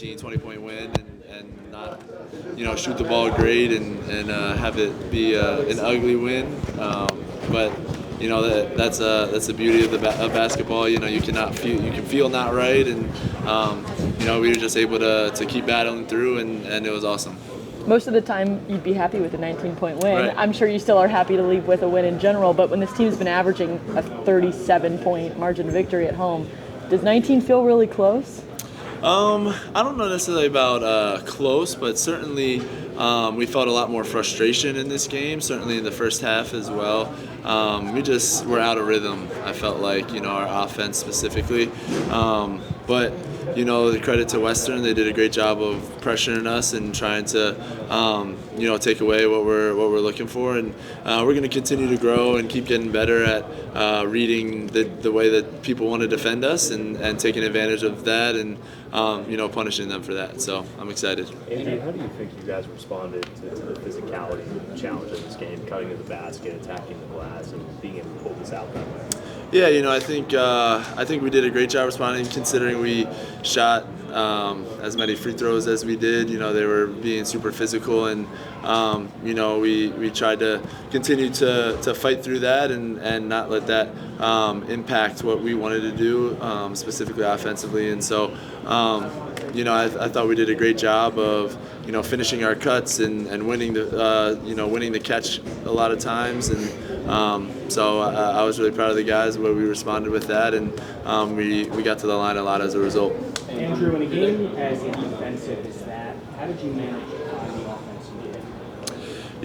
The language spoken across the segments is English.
18, 20-point win and not, shoot the ball great and have it be an ugly win. But that's the beauty of of basketball. You can feel not right, and we were just able to keep battling through, and it was awesome. Most of the time, you'd be happy with a 19-point win. Right. I'm sure you still are happy to leave with a win in general, but when this team's been averaging a 37-point margin of victory at home, does 19 feel really close? I don't know necessarily about close, but certainly we felt a lot more frustration in this game, certainly in the first half as well. We just were out of rhythm, I felt like, our offense specifically. But the credit to Western, they did a great job of pressuring us and trying to, take away what we're looking for. And we're going to continue to grow and keep getting better at reading the way that people want to defend us and taking advantage of that and, punishing them for that. So I'm excited. Andrew, how do you think you guys responded to the physicality challenge in this game, cutting to the basket, attacking the glass, and being able to pull this out that way? Yeah, I think we did a great job responding, considering we shot as many free throws as we did. They were being super physical, and we tried to continue to fight through that and not let that impact what we wanted to do, specifically offensively. And so, I thought we did a great job of finishing our cuts and winning the catch a lot of times. And so I was really proud of the guys the way we responded with that, and we got to the line a lot as a result. Andrew, in a game as defensive as that, how did you manage the offense you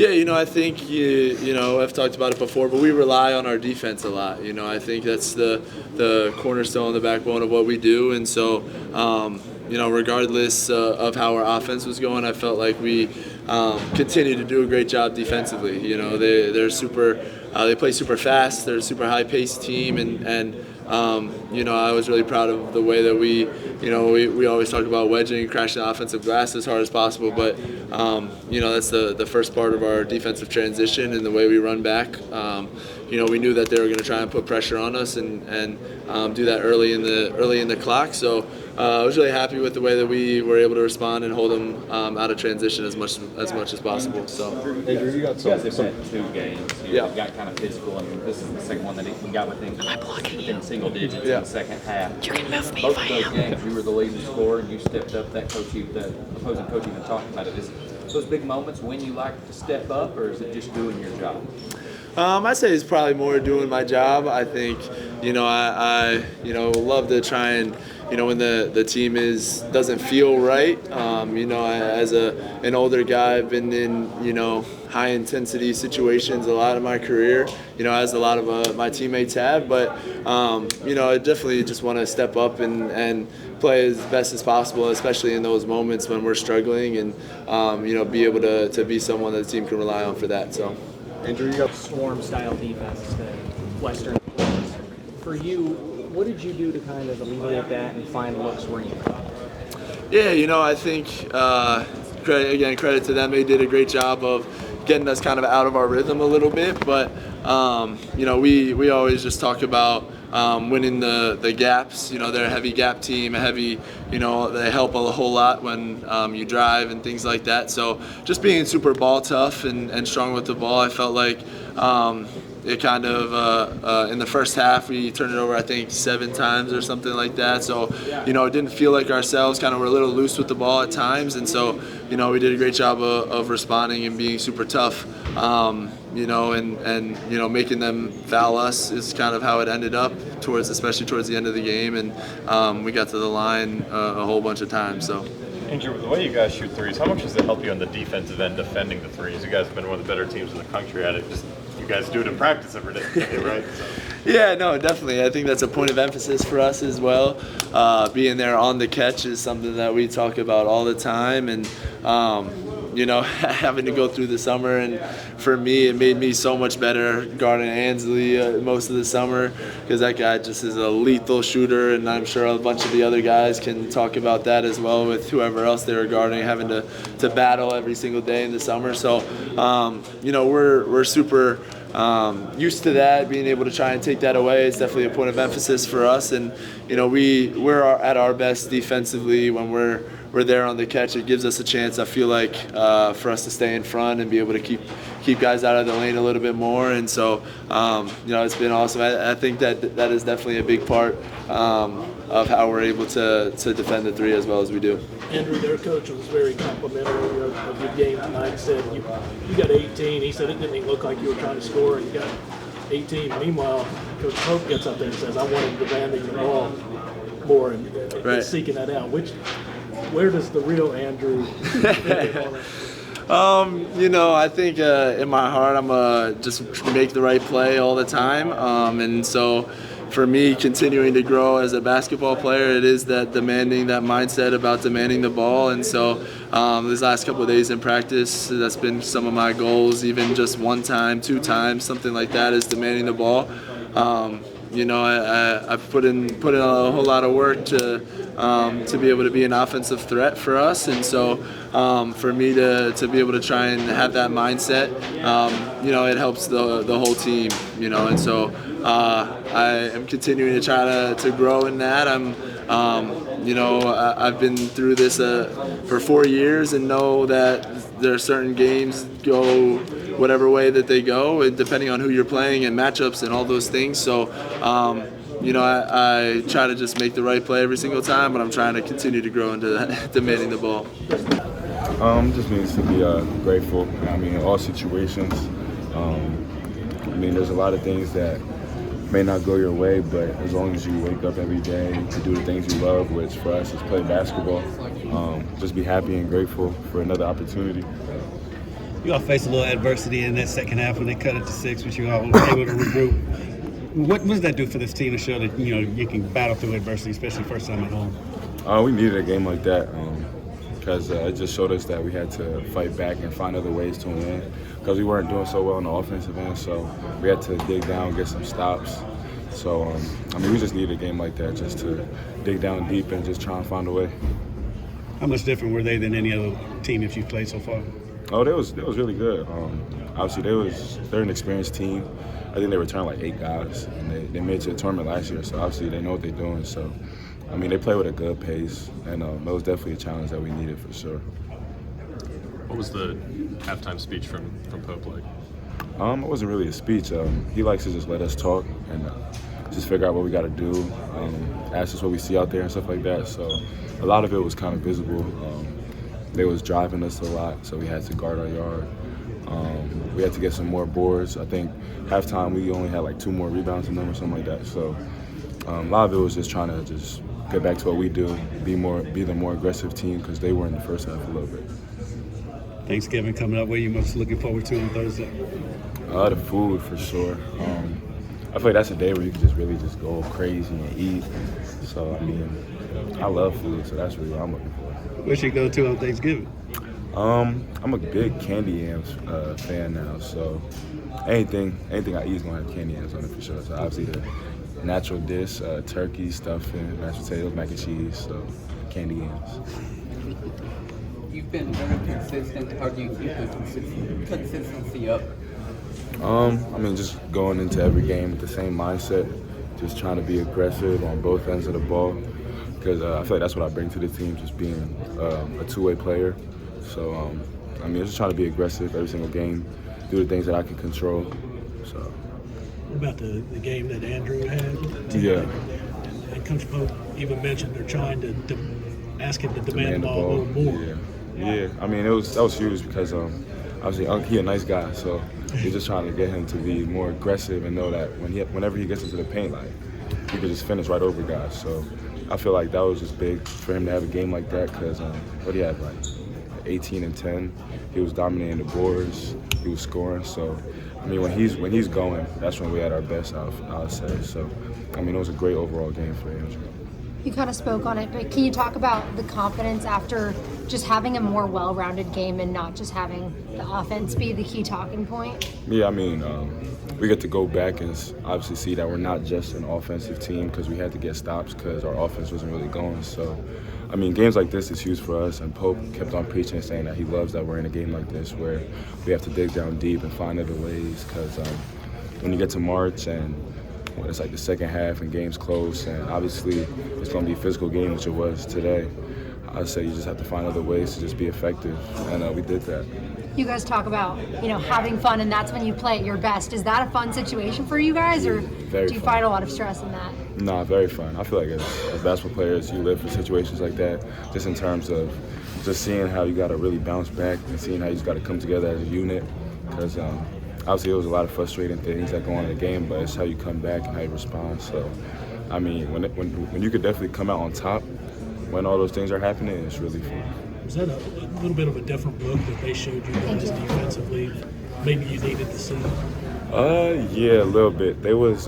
did? Yeah, I think I've talked about it before, but we rely on our defense a lot. I think that's the cornerstone, the backbone of what we do, and so regardless of how our offense was going, I felt like we continued to do a great job defensively. They're super, they play super fast. They're a super high-paced team, and I was really proud of the way that we always talk about wedging and crashing the offensive glass as hard as possible, but that's the first part of our defensive transition and the way we run back. We knew that they were going to try and put pressure on us and do that early in the clock. So I was really happy with the way that we were able to respond and hold them out of transition as much as possible. So Andrew, you got You guys have had 2 games. You Yeah. got kind of physical, and this is the second one that he got within single digits in Yeah. the second half. You can move me Both if of I those am. games, you were the leading scorer, and you stepped up. The opposing coach even talked about it. Is those big moments when you like to step up, or is it just doing your job? I'd say it's probably more doing my job. I think, I love to try and, when the team doesn't feel right. As an older guy, I've been in, high intensity situations a lot of my career, as a lot of my teammates have. But, I definitely just want to step up and play as best as possible, especially in those moments when we're struggling, and, be able to be someone that the team can rely on for that. So. Andrew, you got Storm-style defense that Western plays. For you, what did you do to kind of alleviate that and find looks where you could? Yeah, I think, credit to them. They did a great job of getting us kind of out of our rhythm a little bit. But, we always just talk about winning the gaps. They're a heavy gap team, they help a whole lot when you drive and things like that. So just being super ball tough and strong with the ball, I felt like it kind of, in the first half, we turned it over, I think, 7 times or something like that. So, it didn't feel like ourselves, kind of were a little loose with the ball at times. And so, we did a great job of responding and being super tough. And making them foul us is kind of how it ended up, especially towards the end of the game. And we got to the line a whole bunch of times. So. Andrew, the way you guys shoot threes, how much does it help you on the defensive end defending the threes? You guys have been one of the better teams in the country at it. You guys do it in practice every day, right? So. Yeah, no, definitely. I think that's a point of emphasis for us as well. Being there on the catch is something that we talk about all the time, and having to go through the summer, and for me, it made me so much better guarding Ansley most of the summer, because that guy just is a lethal shooter, and I'm sure a bunch of the other guys can talk about that as well with whoever else they were guarding, having to battle every single day in the summer. So, we're super used to that, being able to try and take that away is definitely a point of emphasis for us. And we're at our best defensively when we're we're there on the catch, it gives us a chance, I feel like, for us to stay in front and be able to keep guys out of the lane a little bit more. And so, it's been awesome. I think that is definitely a big part of how we're able to defend the three as well as we do. Andrew, their coach was very complimentary of your game tonight. He said you got 18. He said it didn't even look like you were trying to score, and you got 18. Meanwhile, Coach Pope gets up there and says, I want him demanding the ball more and seeking that out. Where does the real Andrew fit on it? I think in my heart I'm just make the right play all the time, and so for me, continuing to grow as a basketball player, it is that mindset about demanding the ball. And so these last couple of days in practice, that's been some of my goals, even just 1 time, 2 times, something like that, is demanding the ball. I've put in a whole lot of work to be able to be an offensive threat for us, and so for me to be able to try and have that mindset, it helps the whole team, and so I am continuing to try to grow in that. I've been through this for 4 years and know that there are certain games go whatever way that they go, and depending on who you're playing and matchups and all those things. So, I try to just make the right play every single time, but I'm trying to continue to grow into that, demanding the ball. Just means to be grateful. In all situations. There's a lot of things that may not go your way, but as long as you wake up every day to do the things you love, which for us is play basketball, just be happy and grateful for another opportunity. You all faced a little adversity in that second half when they cut it to 6, but you all were able to regroup. What does that do for this team to show that you can battle through adversity, especially first time at home? We needed a game like that because it just showed us that we had to fight back and find other ways to win, because we weren't doing so well on the offensive end, so we had to dig down, get some stops. So, we just needed a game like that just to dig down deep and just try and find a way. How much different were they than any other team that you've played so far? Oh, they was really good. Obviously, they're an experienced team. I think they returned like 8 guys, and they made it to the tournament last year, so obviously they know what they're doing. So, they play with a good pace, and that was definitely a challenge that we needed for sure. What was the halftime speech from Pope like? It wasn't really a speech. He likes to just let us talk and just figure out what we got to do, ask us what we see out there and stuff like that. So a lot of it was kind of visible. They was driving us a lot, so we had to guard our yard. We had to get some more boards. I think halftime we only had like 2 more rebounds than them or something like that. So a lot of it was just trying to just get back to what we do, be the more aggressive team, because they were in the first half a little bit. Thanksgiving coming up, what are you most looking forward to on Thursday? The food for sure. I feel like that's a day where you can just really just go crazy and eat. So I love food, so that's really what I'm looking for. Where should you go to on Thanksgiving? I'm a big candy yams fan now, so anything I eat is gonna have candy yams on it for sure. So obviously the natural dish, turkey, stuffing, mashed potatoes, mac and cheese, so candy yams. You've been very consistent. How do you keep the consistency up? Just going into every game with the same mindset, just trying to be aggressive on both ends of the ball, because I feel like that's what I bring to the team, just being a two-way player. So, just trying to be aggressive every single game, do the things that I can control. So. What about the game that Andrew had? Yeah. And Coach Pope even mentioned they're trying to ask him to demand the ball a little more. Yeah. That was huge because obviously he's a nice guy, so he's just trying to get him to be more aggressive and know that whenever he gets into the paint, like he could just finish right over guys. So I feel like that was just big for him to have a game like that, because what he had, like 18 and 10, he was dominating the boards, he was scoring. So when he's going, that's when we had our best, I'll say. So it was a great overall game for Andrew. You kind of spoke on it, but can you talk about the confidence after just having a more well-rounded game and not just having the offense be the key talking point? Yeah, we get to go back and obviously see that we're not just an offensive team, because we had to get stops because our offense wasn't really going. So, games like this is huge for us, and Pope kept on preaching and saying that he loves that we're in a game like this where we have to dig down deep and find other ways, because when you get to March and it's like the second half and games close, and obviously it's going to be a physical game, which it was today. I'd say you just have to find other ways to just be effective, and we did that. You guys talk about, having fun, and that's when you play at your best. Is that a fun situation for you guys, or Very do you fun. find a lot of stress in that? Nah, very fun. I feel like as basketball players, you live for situations like that, just in terms of just seeing how you got to really bounce back and seeing how you just got to come together as a unit. Because obviously there was a lot of frustrating things that go on in the game, but it's how you come back and how you respond. So, I mean, when you could definitely come out on top when all those things are happening, it's really fun. Was that a little bit of a different look that they showed you guys defensively? Maybe you needed to see. Yeah, a little bit. They was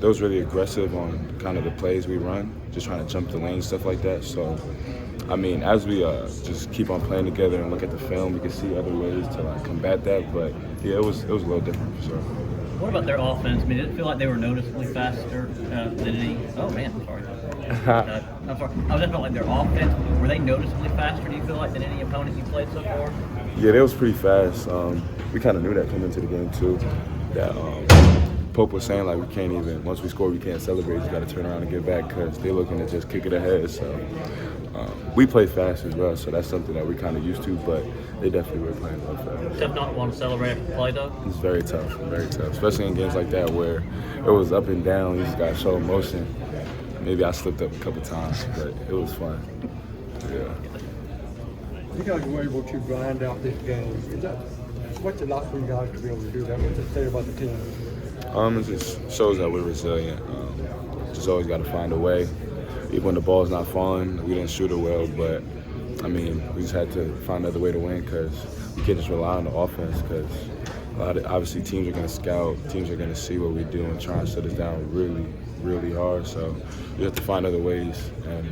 really aggressive on kind of the plays we run, just trying to jump the lane, stuff like that. So, I mean, as we just keep on playing together and look at the film, we can see other ways to combat that. But yeah, it was a little different for sure. What about their offense? I mean, did it feel like they were noticeably faster than any? Oh man, I'm sorry. I'm sorry. I was just felt like their offense. Were they noticeably faster? Do you feel like than any opponent you played so far? Yeah, they was pretty fast. We kind of knew that coming into the game too. That Pope was saying we can't even once we score we can't celebrate. You got to turn around and get back because they're looking to just kick it ahead. So we play fast as well. So that's something that we're kind of used to. But they definitely were playing real fast. Tough not to want to celebrate after the play though. It's very tough, especially in games like that where it was up and down. You just got to show emotion. Maybe I slipped up a couple times, but it was fun. Yeah. You guys were able to grind out this game. What's it like for you guys to be able to do that? What's it say about the team? It just shows that we're resilient. Just always got to find a way. Even when the ball's not falling, we didn't shoot it well, but I mean, we just had to find another way to win because we can't just rely on the offense because obviously teams are going to scout, teams are going to see what we do and try and shut us down really, really hard. So we have to find other ways. And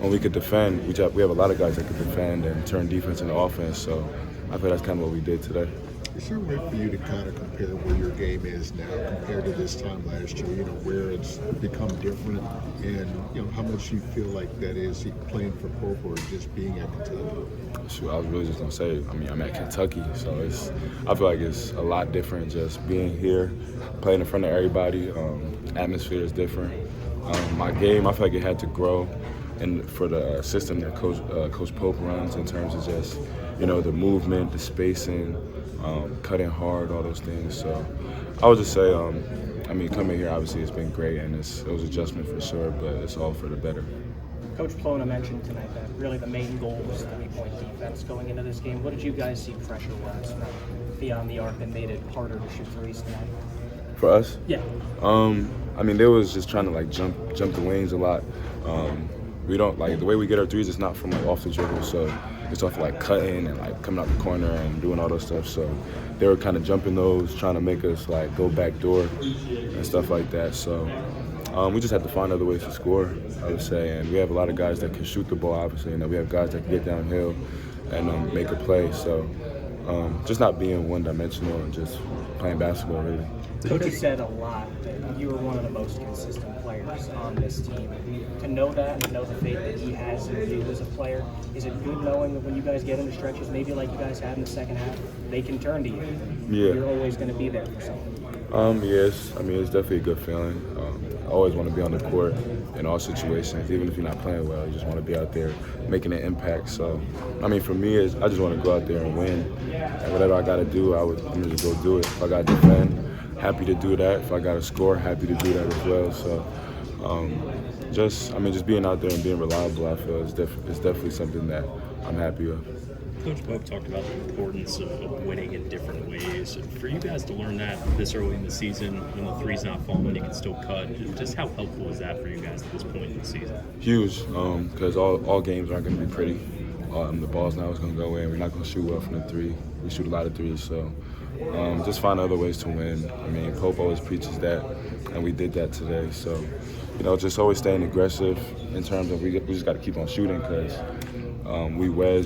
when we could defend, we have a lot of guys that could defend and turn defense into offense. So I think that's kind of what we did today. Is there a way for you to kind of compare where your game is now compared to this time last year, where it's become different and, how much you feel like that is playing for Pope or just being at Kentucky? Shoot, I was really just going to say, I'm at Kentucky, so I feel like it's a lot different just being here, playing in front of everybody. Atmosphere is different. My game, I feel like it had to grow and for the system that Coach Pope runs in terms of just, the movement, the spacing, cutting hard, all those things. So I would just say, coming here, obviously, it's been great, and it was adjustment for sure, but it's all for the better. Coach Plona mentioned tonight that really the main goal was three-point defense going into this game. What did you guys see pressure-wise from beyond the arc that made it harder to shoot threes tonight? For us? Yeah. They was just trying to jump the wings a lot. We don't the way we get our threes. It's not from off the dribble, so it's off cutting and coming out the corner and doing all those stuff. So they were kind of jumping those, trying to make us go back door and stuff like that. So we just had to find other ways to score, I would say. And we have a lot of guys that can shoot the ball, obviously, and we have guys that can get downhill and make a play. So just not being one-dimensional and just playing basketball, really. Coach has said a lot that you were one of the most consistent players on this team. To know that and to know the faith that he has in you as a player, is it good knowing that when you guys get into stretches, maybe like you guys had in the second half, they can turn to you? Yeah. You're always going to be there for someone. Yes. It's definitely a good feeling. I always want to be on the court in all situations, even if you're not playing well. You just want to be out there making an impact. So, for me, I just want to go out there and win. And whatever I got to do, I'm going to just go do it. If I got to defend, happy to do that. If I got to score, happy to do that as well. So, just being out there and being reliable, I feel is definitely something that I'm happy with. Coach Pope talked about the importance of winning in different ways. For you guys to learn that this early in the season, when the three's not falling, you can still cut. Just how helpful is that for you guys at this point in the season? Huge, because all games aren't going to be pretty. The ball's not always going to go in. We're not going to shoot well from the three. We shoot a lot of threes, so just find other ways to win. Pope always preaches that, and we did that today. So, just always staying aggressive in terms of we just got to keep on shooting because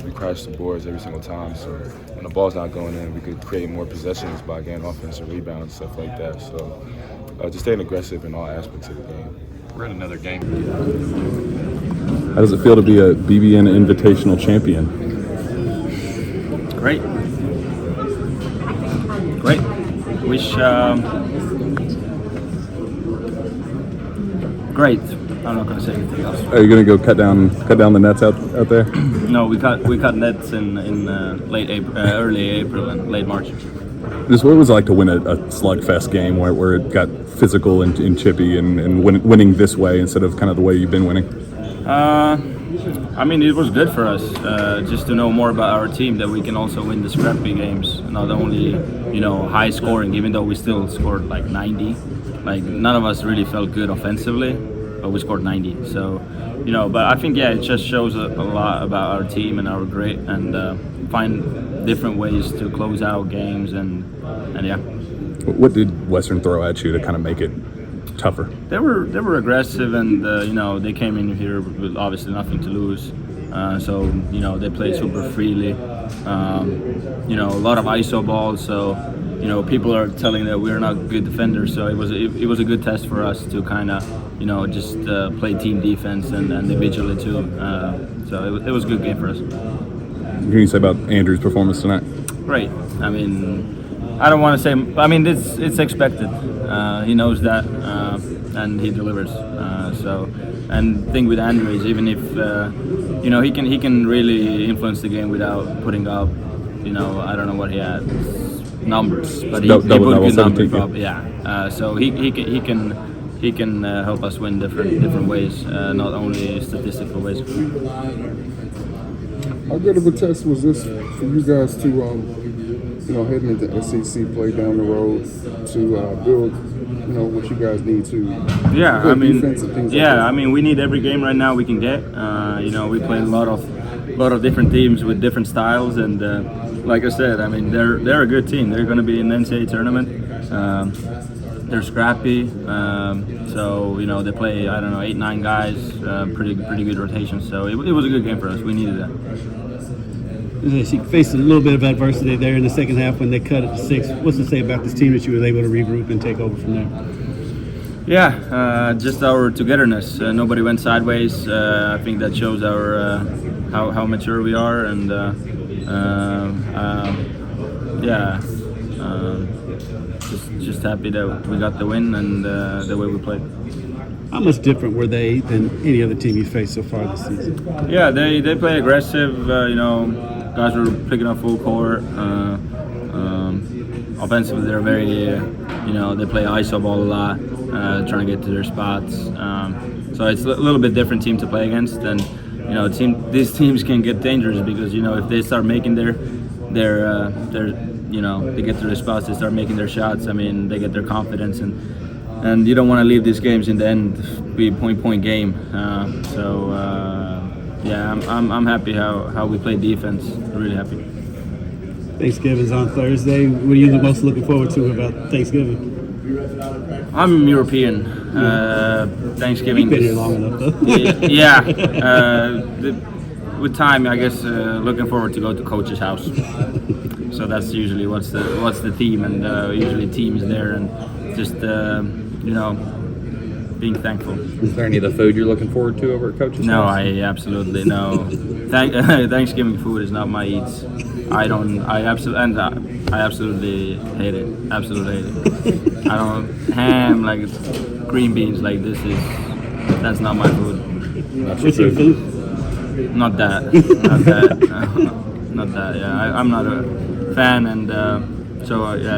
we crash the boards every single time. So when the ball's not going in, we could create more possessions by getting offensive rebounds, stuff like that. So just staying aggressive in all aspects of the game. We're in another game. How does it feel to be a BBN Invitational champion? Great. Wish. Great. I'm not going to say anything else. Are you going to go cut down the nets out there? No, we cut nets in late April, early April and late March. Just what was it like to win a slugfest game where it got physical and chippy and winning this way instead of kind of the way you've been winning? I mean, it was good for us just to know more about our team, that we can also win the scrappy games, not only high scoring, even though we still scored like 90. Like none of us really felt good offensively, but we scored 90. So, but I think it just shows a lot about our team and our grit, and find different ways to close out games and yeah. What did Western throw at you to kind of make it tougher? They were aggressive, and they came in here with obviously nothing to lose. So they played super freely. A lot of ISO balls. So people are telling that we're not good defenders. So it was a good test for us to kind of just play team defense and individually too. So it was a good game for us. What can you say about Andrew's performance tonight? Great. I mean, I don't want to say. I mean, it's expected. He knows that, and he delivers. And the thing with Andrew is, even if he can really influence the game without putting up, I don't know what he had numbers, but he put good numbers up. Yeah. So he can help us win different ways, not only statistical ways. How good of a test was this for you guys to, heading into SEC play down the road to build, what you guys need to? Yeah, I mean, I mean, we need every game right now we can get. We play a lot of different teams with different styles, and like I said, I mean, they're a good team. They're going to be in the NCAA tournament. They're scrappy, so they play 8-9 guys, pretty good rotation. So it was a good game for us. We needed that. She faced a little bit of adversity there in the second half when they cut it to 6. What's to say about this team that you were able to regroup and take over from there? Yeah, just our togetherness. Nobody went sideways. I think that shows our how mature we are, and just happy that we got the win and the way we played. How much different were they than any other team you faced so far this season? Yeah, they play aggressive. Guys were picking up full court. Offensively, they're very, they play ISO ball a lot, trying to get to their spots. So it's a little bit different team to play against, and these teams can get dangerous because if they start making their they get to their spots, they start making their shots. I mean, they get their confidence, and you don't want to leave these games in the end be a point game. I'm happy how we play defense. Really happy. Thanksgiving's on Thursday. What are you the most looking forward to about Thanksgiving? I'm European. Thanksgiving. You've been here long enough, though. Yeah. With time, I guess looking forward to go to coach's house. So that's usually what's the theme, and usually teams there, and just being thankful. Is there any of the food you're looking forward to over at coach's house? No, I absolutely no. Thanksgiving food is not my eats. I absolutely hate it. Absolutely hate it. I don't ham like green beans like that's not my food. What's your food? Not that. Not that. Yeah, I'm not a fan, and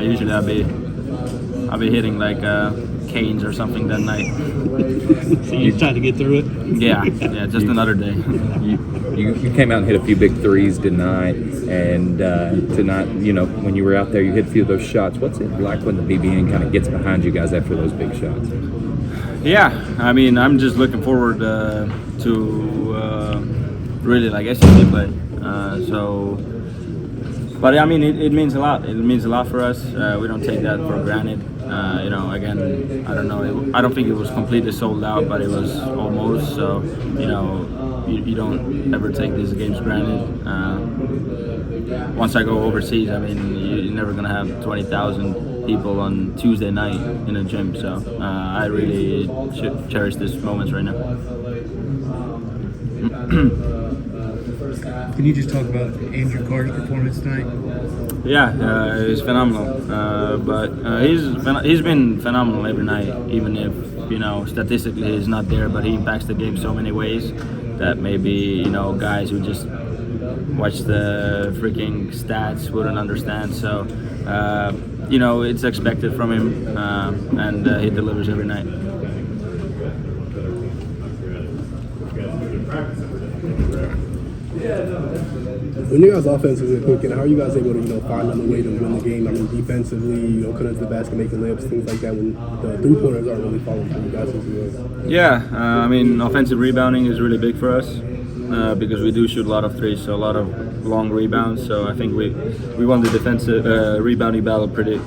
usually I'll be hitting like Canes or something that night. So you're trying to get through it? Yeah, just another day. You came out and hit a few big threes tonight, and tonight, when you were out there, you hit a few of those shots. What's it like when the BBN kind of gets behind you guys after those big shots? Yeah, I mean, I'm just looking forward to really like SEC play. But I mean, it means a lot. It means a lot for us. We don't take that for granted. Again, I don't know. I don't think it was completely sold out, but it was almost. So, you don't ever take these games granted. Once I go overseas, I mean, you're never gonna have 20,000 people on Tuesday night in a gym. So, I really should cherish these moments right now. Can you just talk about Andrew Carr's performance tonight? Yeah, he's phenomenal. But he's been phenomenal every night, even if statistically he's not there, but he impacts the game so many ways that maybe guys who just watch the freaking stats wouldn't understand. So it's expected from him, and he delivers every night. When you guys offensively cooking, how are you guys able to find another way to win the game? I mean, defensively, cutting to the basket, making layups, things like that. When the 3-pointers aren't really falling for you guys as well. Yeah, offensive rebounding is really big for us because we do shoot a lot of threes, so a lot of long rebounds. So I think we won the defensive rebounding battle pretty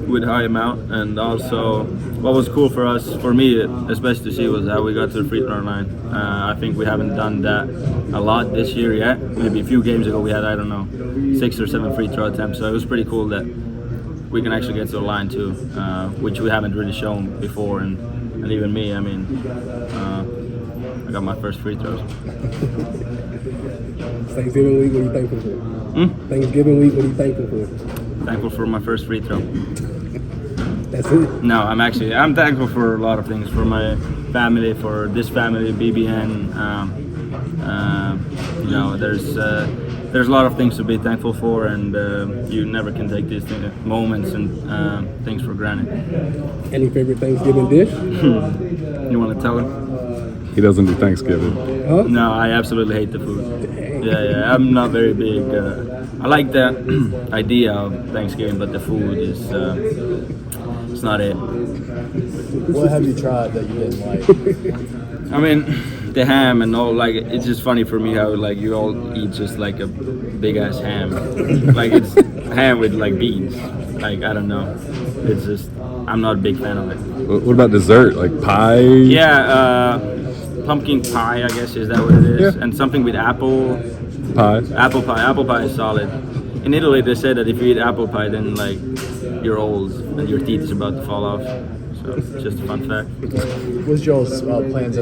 with high amount. And also, what was cool for me especially to see, was how we got to the free throw line. I think we haven't done that a lot this year yet. Maybe a few games ago we had 6 or 7 free throw attempts. So it was pretty cool that we can actually get to the line too, which we haven't really shown before. And even me, I got my first free throws. Thanksgiving week, what are you thankful for? Thanksgiving week, what are you thankful for? Thankful for my first free throw. That's it? No, I'm thankful for a lot of things. For my family, for this family, BBN. There's a lot of things to be thankful for, and you never can take these moments and things for granted. Any favorite Thanksgiving dish? You want to tell him? He doesn't do Thanksgiving. Huh? No, I absolutely hate the food. Yeah, I'm not very big. I like the idea of Thanksgiving, but the food is it's not it. What have you tried that you didn't like? The ham and all. Like, it's just funny for me how you all eat just like a big ass ham. It's ham with beans. I don't know. It's just, I'm not a big fan of it. What about dessert? Like pie? Yeah. Pumpkin pie, I guess, is that what it is? Yeah. And something with apple pie. Apple pie is solid. In Italy, they say that if you eat apple pie, then you're old and your teeth is about to fall off. So just a fun fact. What's Joel's plans